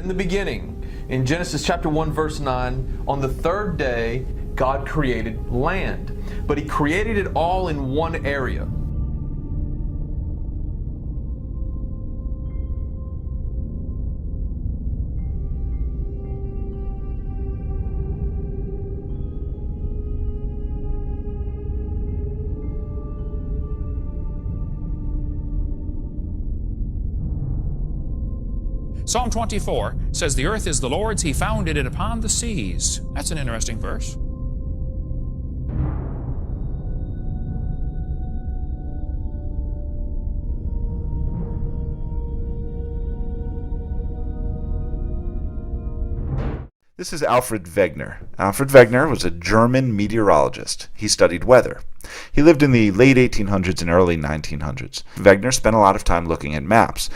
In the beginning, in Genesis chapter 1 verse 9, on the third day, God created land, but He created it all in one area. Psalm 24 says, "The earth is the Lord's, He founded it upon the seas." That's an interesting verse. This is Alfred Wegener. Alfred Wegener was a German meteorologist. He studied weather. He lived in the late 1800s and early 1900s. Wegener spent a lot of time looking at maps.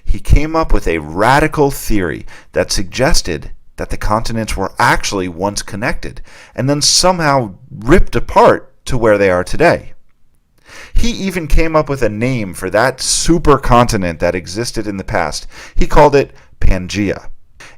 He came up with a radical theory that suggested that the continents were actually once connected and then somehow ripped apart to where they are today. He even came up with a name for that supercontinent that existed in the past. He called it Pangea.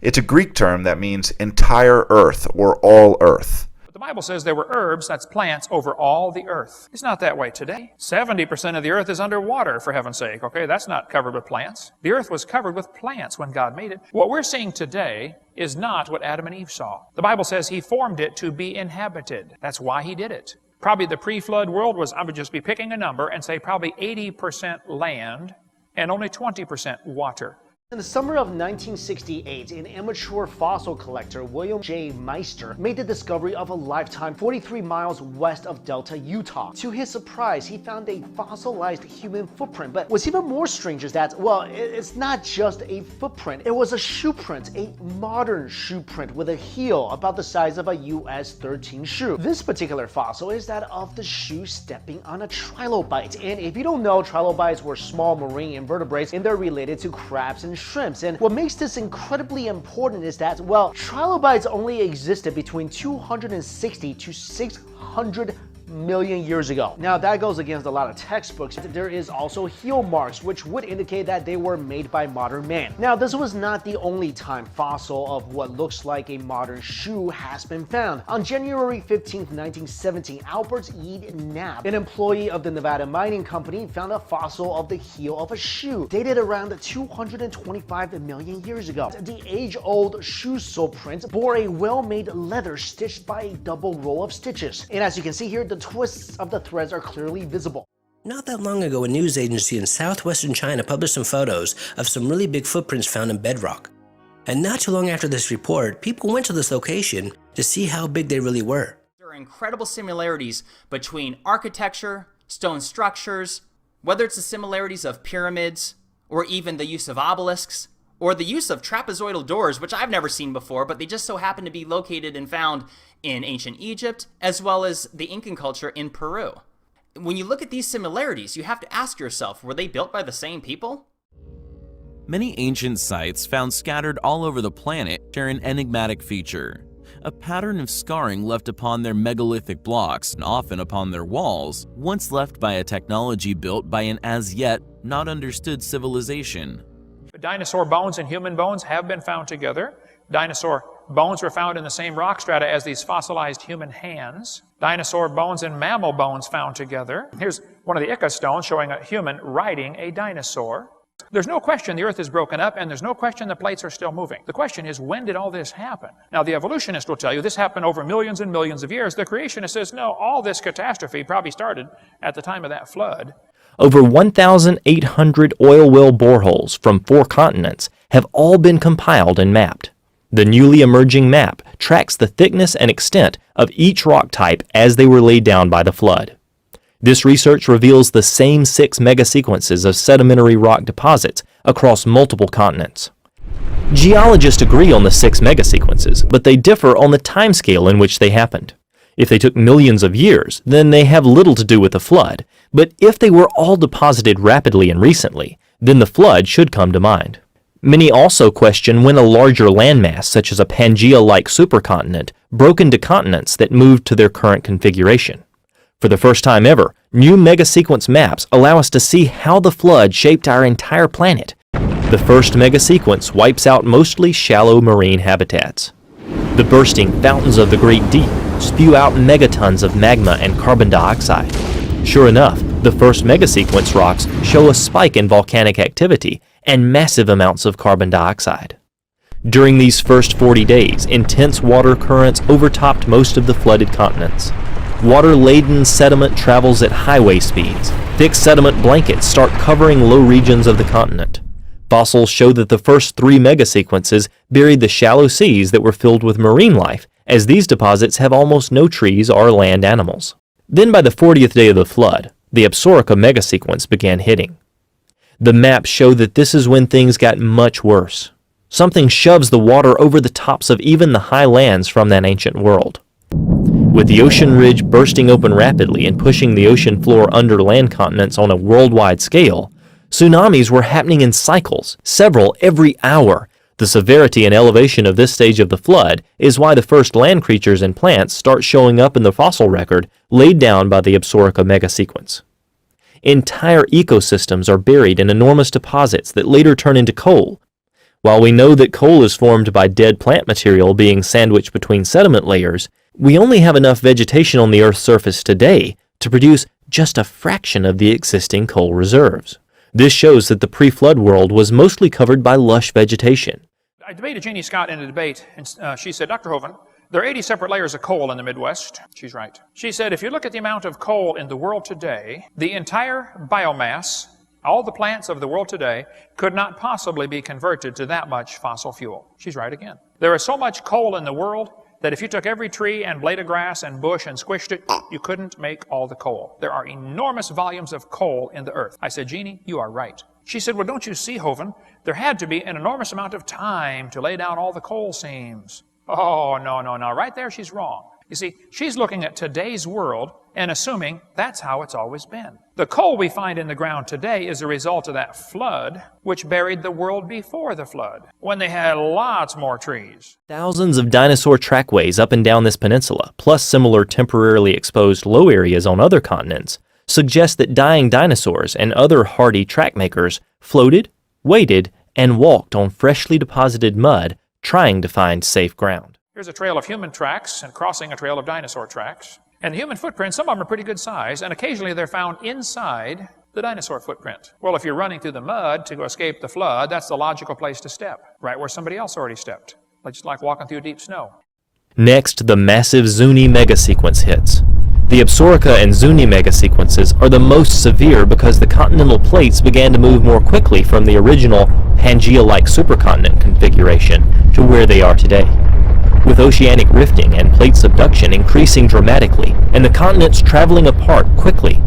It's a Greek term that means entire earth or all earth. The Bible says there were herbs, that's plants, over all the earth. It's not that way today. 70% of the earth is underwater, for heaven's sake, okay? That's not covered with plants. The earth was covered with plants when God made it. What we're seeing today is not what Adam and Eve saw. The Bible says He formed it to be inhabited. That's why He did it. Probably the pre-flood world was, I would just be picking a number and say probably 80% land and only 20% water. In the summer of 1968, an amateur fossil collector, William J. Meister, made the discovery of a lifetime 43 miles west of Delta, Utah. To his surprise, he found a fossilized human footprint. But what's even more strange is that, well, it's not just a footprint. It was a shoe print, a modern shoe print with a heel about the size of a US 13 shoe. This particular fossil is that of the shoe stepping on a trilobite. And if you don't know, trilobites were small marine invertebrates, and they're related to crabs and shrimps. And what makes this incredibly important is that, well, trilobites only existed between 260 to 600 million years ago. Now that goes against a lot of textbooks. There is also heel marks, which would indicate that they were made by modern man. Now this was not the only time fossil of what looks like a modern shoe has been found. On January 15th, 1917, Albert E. Knapp, an employee of the Nevada Mining Company, found a fossil of the heel of a shoe dated around 225 million years ago. The age-old shoe sole print bore a well-made leather stitched by a double row of stitches. And as you can see here, the twists of the threads are clearly visible. Not that long ago, a news agency in southwestern China published some photos of some really big footprints found in bedrock. And not too long after this report, people went to this location to see how big they really were. There are incredible similarities between architecture, stone structures, whether it's the similarities of pyramids, or even the use of obelisks, or the use of trapezoidal doors, which I've never seen before, but they just so happen to be located and found in ancient Egypt, as well as the Incan culture in Peru. When you look at these similarities, you have to ask yourself, were they built by the same people? Many ancient sites found scattered all over the planet share an enigmatic feature. A pattern of scarring left upon their megalithic blocks and often upon their walls, once left by a technology built by an as yet not understood civilization. Dinosaur bones and human bones have been found together. Dinosaur bones were found in the same rock strata as these fossilized human hands. Dinosaur bones and mammal bones found together. Here's one of the Ica stones showing a human riding a dinosaur. There's no question the earth is broken up, and there's no question the plates are still moving. The question is, when did all this happen? Now, the evolutionist will tell you this happened over millions and millions of years. The creationist says, no, all this catastrophe probably started at the time of that flood. Over 1,800 oil well boreholes from 4 continents have all been compiled and mapped. The newly emerging map tracks the thickness and extent of each rock type as they were laid down by the flood. This research reveals the same 6 megasequences of sedimentary rock deposits across multiple continents. Geologists agree on the 6 megasequences, but they differ on the timescale in which they happened. If they took millions of years, then they have little to do with the flood, but if they were all deposited rapidly and recently, then the flood should come to mind. Many also question when a larger landmass, such as a Pangea-like supercontinent, broke into continents that moved to their current configuration. For the first time ever, new megasequence maps allow us to see how the flood shaped our entire planet The first megasequence wipes out mostly shallow marine habitats. The bursting fountains of the Great Deep spew out megatons of magma and carbon dioxide. Sure enough, the first megasequence rocks show a spike in volcanic activity and massive amounts of carbon dioxide. During these first 40 days, intense water currents overtopped most of the flooded continents. Water-laden sediment travels at highway speeds. Thick sediment blankets start covering low regions of the continent. Fossils show that the first 3 megasequences buried the shallow seas that were filled with marine life, as these deposits have almost no trees or land animals. Then by the 40th day of the flood, the Absaroka megasequence began hitting. The maps show that this is when things got much worse. Something shoves the water over the tops of even the high lands from that ancient world. With the ocean ridge bursting open rapidly and pushing the ocean floor under land continents on a worldwide scale, tsunamis were happening in cycles, several every hour. The severity and elevation of this stage of the flood is why the first land creatures and plants start showing up in the fossil record laid down by the Absaroka megasequence. Entire ecosystems are buried in enormous deposits that later turn into coal. While we know that coal is formed by dead plant material being sandwiched between sediment layers, we only have enough vegetation on the Earth's surface today to produce just a fraction of the existing coal reserves. This shows that the pre-flood world was mostly covered by lush vegetation. I debated Jeannie Scott in a debate, and she said, Dr. Hovind, there are 80 separate layers of coal in the Midwest. She's right. She said, if you look at the amount of coal in the world today, the entire biomass, all the plants of the world today, could not possibly be converted to that much fossil fuel. She's right again. There is so much coal in the world that if you took every tree and blade of grass and bush and squished it, you couldn't make all the coal. There are enormous volumes of coal in the earth. I said, Jeannie, you are right. She said, well, don't you see, Hovind, there had to be an enormous amount of time to lay down all the coal seams. Oh, no. Right there, she's wrong. You see, she's looking at today's world and assuming that's how it's always been. The coal we find in the ground today is a result of that flood, which buried the world before the flood, when they had lots more trees. Thousands of dinosaur trackways up and down this peninsula, plus similar temporarily exposed low areas on other continents, suggest that dying dinosaurs and other hardy track makers floated, waded, and walked on freshly deposited mud, trying to find safe ground. Here's a trail of human tracks and crossing a trail of dinosaur tracks. And the human footprints, some of them are pretty good size, and occasionally they're found inside the dinosaur footprint. Well, if you're running through the mud to escape the flood, that's the logical place to step, right where somebody else already stepped, just like walking through deep snow. Next, the massive Zuni megasequence hits. The Absaroka and Zuni megasequences are the most severe because the continental plates began to move more quickly from the original Pangaea-like supercontinent configuration to where they are today, with oceanic rifting and plate subduction increasing dramatically, and the continents traveling apart quickly.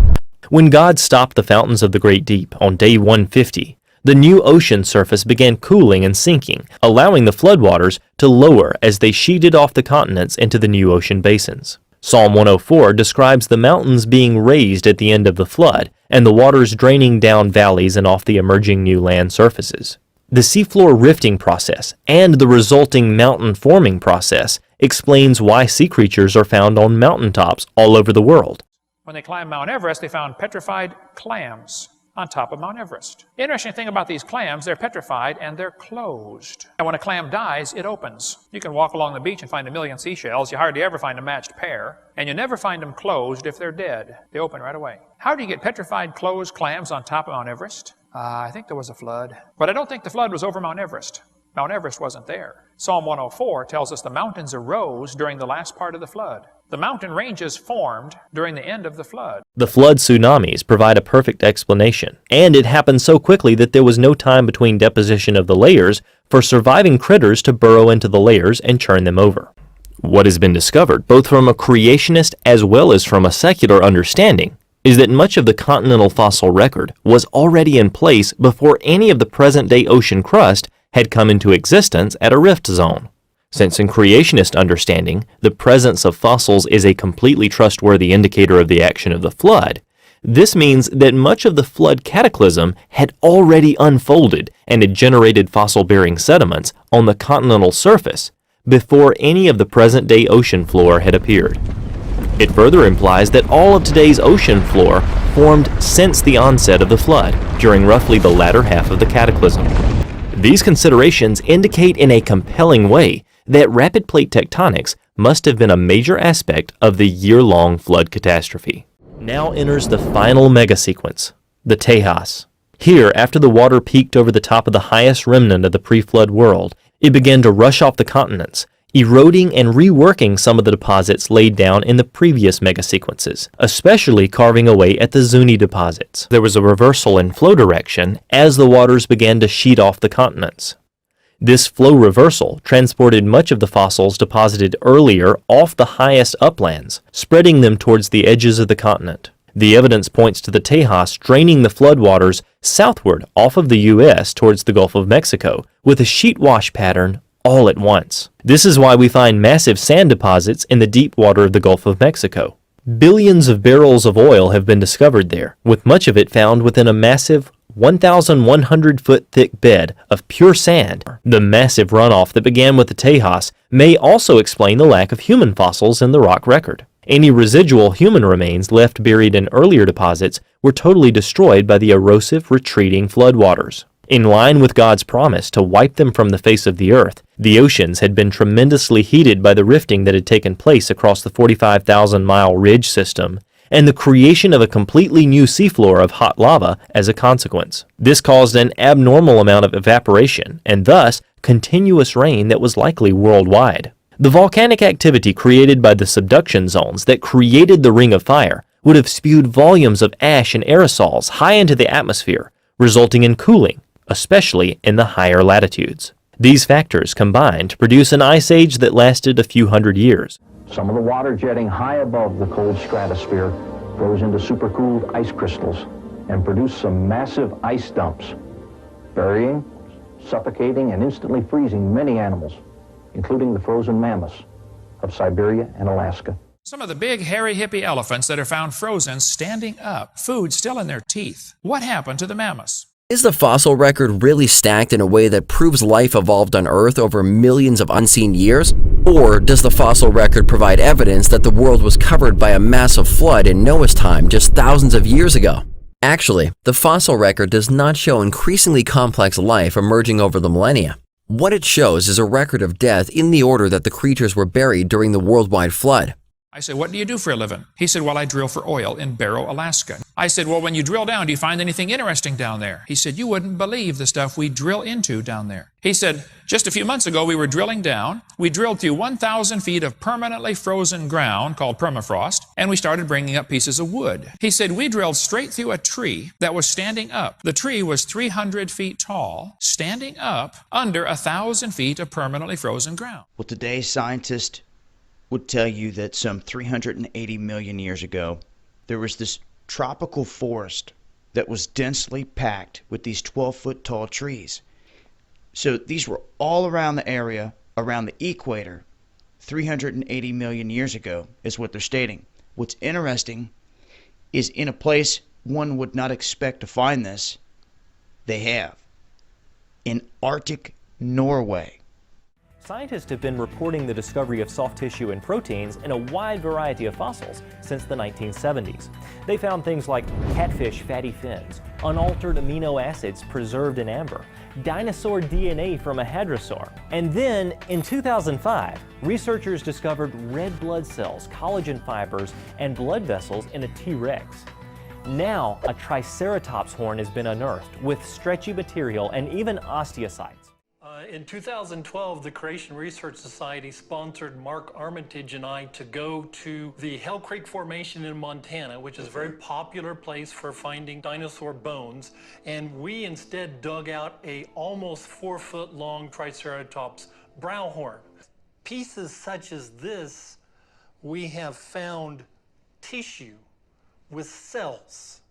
When God stopped the fountains of the Great Deep on day 150, the new ocean surface began cooling and sinking, allowing the floodwaters to lower as they sheeted off the continents into the new ocean basins. Psalm 104 describes the mountains being raised at the end of the flood, and the waters draining down valleys and off the emerging new land surfaces. The seafloor rifting process and the resulting mountain forming process explains why sea creatures are found on mountaintops all over the world. When they climbed Mount Everest, they found petrified clams on top of Mount Everest. Interesting thing about these clams, they're petrified and they're closed. And when a clam dies, it opens. You can walk along the beach and find a million seashells. You hardly ever find a matched pair. And you never find them closed if they're dead. They open right away. How do you get petrified closed clams on top of Mount Everest? I think there was a flood. But I don't think the flood was over Mount Everest. Mount Everest wasn't there. Psalm 104 tells us the mountains arose during the last part of the flood. The mountain ranges formed during the end of the flood. The flood tsunamis provide a perfect explanation, and it happened so quickly that there was no time between deposition of the layers for surviving critters to burrow into the layers and churn them over. What has been discovered, both from a creationist as well as from a secular understanding, is that much of the continental fossil record was already in place before any of the present-day ocean crust had come into existence at a rift zone. Since in creationist understanding, the presence of fossils is a completely trustworthy indicator of the action of the flood, this means that much of the flood cataclysm had already unfolded and had generated fossil-bearing sediments on the continental surface before any of the present-day ocean floor had appeared. It further implies that all of today's ocean floor formed since the onset of the flood, during roughly the latter half of the cataclysm. These considerations indicate in a compelling way that rapid plate tectonics must have been a major aspect of the year-long flood catastrophe. Now enters the final mega sequence, the Tejas. Here, after the water peaked over the top of the highest remnant of the pre-flood world, it began to rush off the continents, eroding and reworking some of the deposits laid down in the previous megasequences, especially carving away at the Zuni deposits. There was a reversal in flow direction as the waters began to sheet off the continents. This flow reversal transported much of the fossils deposited earlier off the highest uplands, spreading them towards the edges of the continent. The evidence points to the Tejas draining the floodwaters southward off of the U.S. towards the Gulf of Mexico with a sheet wash pattern all at once. This is why we find massive sand deposits in the deep water of the Gulf of Mexico. Billions of barrels of oil have been discovered there, with much of it found within a massive 1,100-foot thick bed of pure sand. The massive runoff that began with the Tejas may also explain the lack of human fossils in the rock record. Any residual human remains left buried in earlier deposits were totally destroyed by the erosive, retreating floodwaters. In line with God's promise to wipe them from the face of the earth, the oceans had been tremendously heated by the rifting that had taken place across the 45,000-mile ridge system, and the creation of a completely new seafloor of hot lava as a consequence. This caused an abnormal amount of evaporation, and thus continuous rain that was likely worldwide. The volcanic activity created by the subduction zones that created the Ring of Fire would have spewed volumes of ash and aerosols high into the atmosphere, resulting in cooling, especially in the higher latitudes. These factors combined to produce an ice age that lasted a few hundred years. Some of the water jetting high above the cold stratosphere rose into supercooled ice crystals and produced some massive ice dumps, burying, suffocating, and instantly freezing many animals, including the frozen mammoths of Siberia and Alaska. Some of the big, hairy, hippie elephants that are found frozen standing up, food still in their teeth. What happened to the mammoths? Is the fossil record really stacked in a way that proves life evolved on Earth over millions of unseen years? Or does the fossil record provide evidence that the world was covered by a massive flood in Noah's time just thousands of years ago? Actually, the fossil record does not show increasingly complex life emerging over the millennia. What it shows is a record of death in the order that the creatures were buried during the worldwide flood. I said, what do you do for a living? He said, well, I drill for oil in Barrow, Alaska. I said, well, when you drill down, do you find anything interesting down there? He said, you wouldn't believe the stuff we drill into down there. He said, just a few months ago, we were drilling down. We drilled through 1,000 feet of permanently frozen ground called permafrost, and we started bringing up pieces of wood. He said, we drilled straight through a tree that was standing up. The tree was 300 feet tall, standing up under 1,000 feet of permanently frozen ground. Well, today's scientists would tell you that some 380 million years ago, there was this tropical forest that was densely packed with these 12-foot tall trees. So these were all around the area, around the equator, 380 million years ago, is what they're stating. What's interesting is in a place one would not expect to find this, they have. In Arctic Norway. Scientists have been reporting the discovery of soft tissue and proteins in a wide variety of fossils since the 1970s. They found things like catfish fatty fins, unaltered amino acids preserved in amber, dinosaur DNA from a hadrosaur. And then, in 2005, researchers discovered red blood cells, collagen fibers, and blood vessels in a T-Rex. Now, a Triceratops horn has been unearthed with stretchy material and even osteocytes. In 2012, the Creation Research Society sponsored Mark Armitage and I to go to the Hell Creek Formation in Montana, which is a very popular place for finding dinosaur bones. And we instead dug out a almost 4-foot long Triceratops brow horn. Pieces such as this, we have found tissue with cells.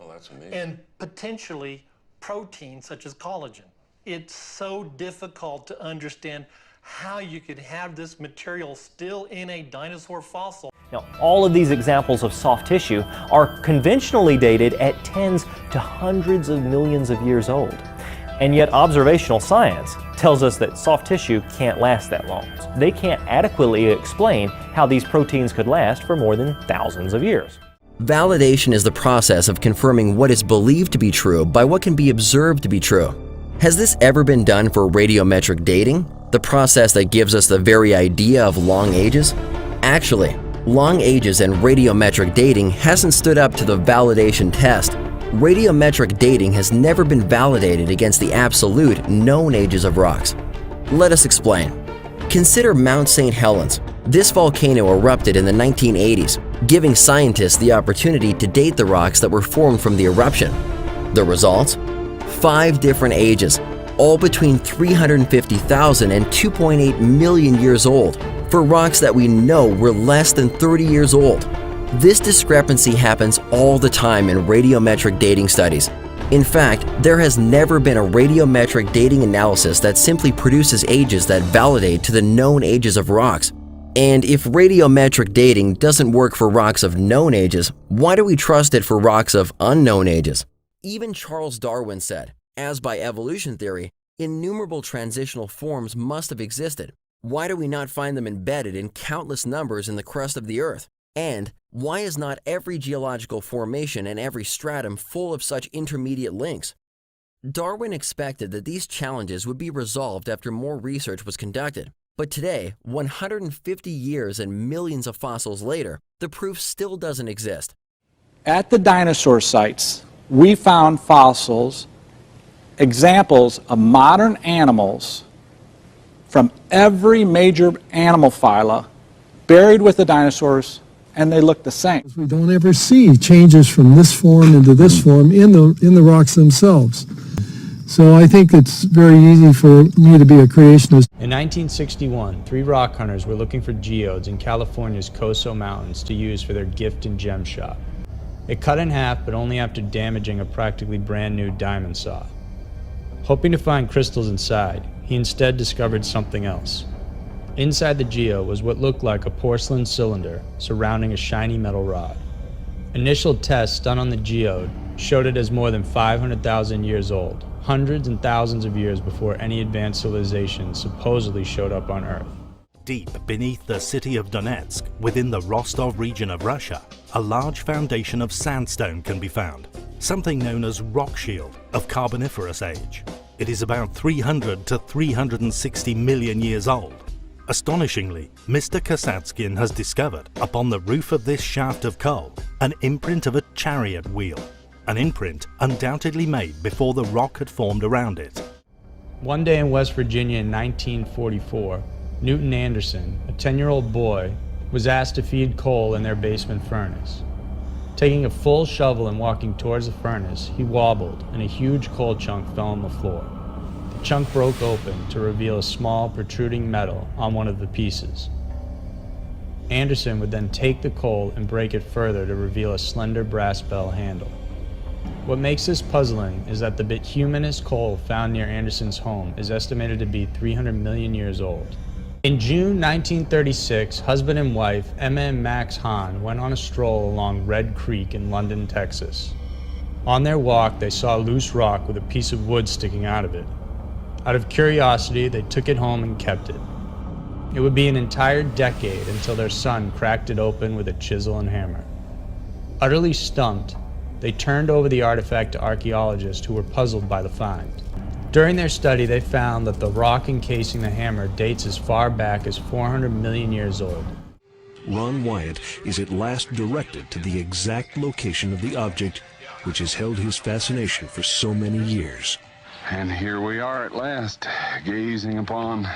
Oh, that's amazing. And potentially proteins such as collagen. It's so difficult to understand how you could have this material still in a dinosaur fossil. Now, all of these examples of soft tissue are conventionally dated at tens to hundreds of millions of years old. And yet observational science tells us that soft tissue can't last that long. They can't adequately explain how these proteins could last for more than thousands of years. Validation is the process of confirming what is believed to be true by what can be observed to be true. Has this ever been done for radiometric dating, the process that gives us the very idea of long ages? Actually, long ages and radiometric dating hasn't stood up to the validation test. Radiometric dating has never been validated against the absolute known ages of rocks. Let us explain. Consider Mount St. Helens. This volcano erupted in the 1980s, giving scientists the opportunity to date the rocks that were formed from the eruption. The results? 5 different ages, all between 350,000 and 2.8 million years old, for rocks that we know were less than 30 years old. This discrepancy happens all the time in radiometric dating studies. In fact, there has never been a radiometric dating analysis that simply produces ages that validate to the known ages of rocks. And if radiometric dating doesn't work for rocks of known ages, why do we trust it for rocks of unknown ages? Even Charles Darwin said, as by evolution theory, innumerable transitional forms must have existed. Why do we not find them embedded in countless numbers in the crust of the Earth? And why is not every geological formation and every stratum full of such intermediate links? Darwin expected that these challenges would be resolved after more research was conducted. But today, 150 years and millions of fossils later, the proof still doesn't exist. At the dinosaur sites, we found fossils, examples of modern animals from every major animal phyla buried with the dinosaurs, and they look the same. We don't ever see changes from this form into this form in the rocks themselves. So I think it's very easy for me to be a creationist. In 1961, 3 rock hunters were looking for geodes in California's Coso Mountains to use for their gift and gem shop. It cut in half, but only after damaging a practically brand new diamond saw. Hoping to find crystals inside, he instead discovered something else. Inside the geo was what looked like a porcelain cylinder surrounding a shiny metal rod. Initial tests done on the geode showed it as more than 500,000 years old, hundreds and thousands of years before any advanced civilization supposedly showed up on Earth. Deep beneath the city of Donetsk, within the Rostov region of Russia, a large foundation of sandstone can be found, something known as rock shield of Carboniferous age. It is about 300 to 360 million years old. Astonishingly, Mr. Kasatskian has discovered, upon the roof of this shaft of coal, an imprint of a chariot wheel, an imprint undoubtedly made before the rock had formed around it. One day in West Virginia in 1944, Newton Anderson, a 10-year-old boy, was asked to feed coal in their basement furnace. Taking a full shovel and walking towards the furnace, he wobbled and a huge coal chunk fell on the floor. The chunk broke open to reveal a small protruding metal on one of the pieces. Anderson would then take the coal and break it further to reveal a slender brass bell handle. What makes this puzzling is that the bituminous coal found near Anderson's home is estimated to be 300 million years old. In June 1936, husband and wife Emma and Max Hahn went on a stroll along Red Creek in London, Texas. On their walk, they saw a loose rock with a piece of wood sticking out of it. Out of curiosity, they took it home and kept it. It would be an entire decade until their son cracked it open with a chisel and hammer. Utterly stumped, they turned over the artifact to archaeologists who were puzzled by the find. During their study, they found that the rock encasing the hammer dates as far back as 400 million years old. Ron Wyatt is at last directed to the exact location of the object which has held his fascination for so many years. And here we are at last, gazing upon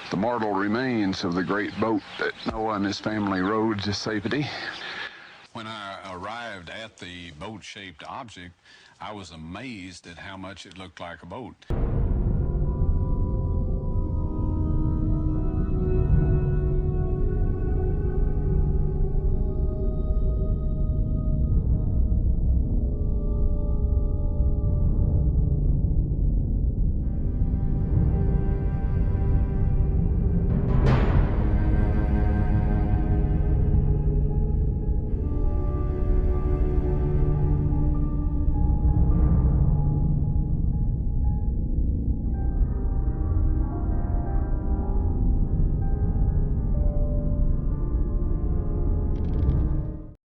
the mortal remains of the great boat that Noah and his family rowed to safety. When I arrived at the boat-shaped object, I was amazed at how much it looked like a boat.